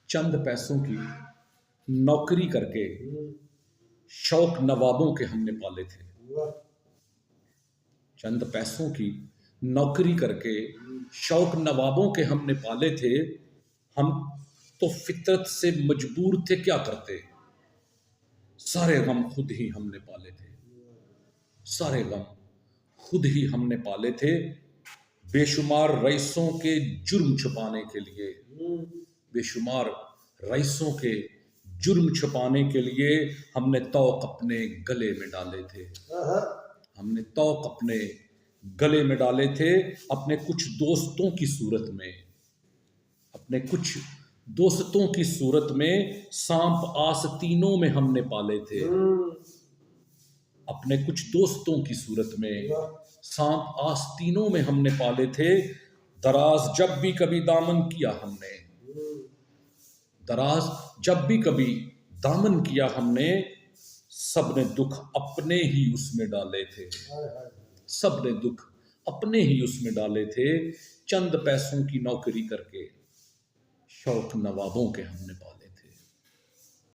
چند پیسوں کی نوکری کر کے شوق نوابوں کے ہم نے پالے تھے. چند پیسوں کی نوکری کر کے شوق نوابوں کے ہم نے پالے تھے. ہم تو فطرت سے مجبور تھے، کیا کرتے؟ سارے غم خود ہی ہم نے پالے تھے. سارے غم خود ہی ہم نے پالے تھے. بے شمار رئیسوں کے جرم چھپانے کے لیے، بے شمار رئیسوں کے جرم چھپانے کے لیے ہم نے طوق اپنے گلے میں ڈالے تھے. ہم نے طوق اپنے گلے میں ڈالے تھے. اپنے کچھ دوستوں کی صورت میں، اپنے کچھ دوستوں کی صورت میں سانپ آستینوں میں ہم نے پالے تھے. اپنے کچھ دوستوں کی صورت میں سانپ آستینوں میں ہم نے پالے تھے. دراز جب بھی کبھی دامن کیا ہم نے، دراز جب بھی کبھی دامن کیا ہم نے، سب نے دکھ اپنے ہی اس میں ڈالے تھے. سب نے دکھ اپنے ہی اس میں ڈالے تھے. چند پیسوں کی نوکری کر کے شوق نوابوں کے ہم نے پالے.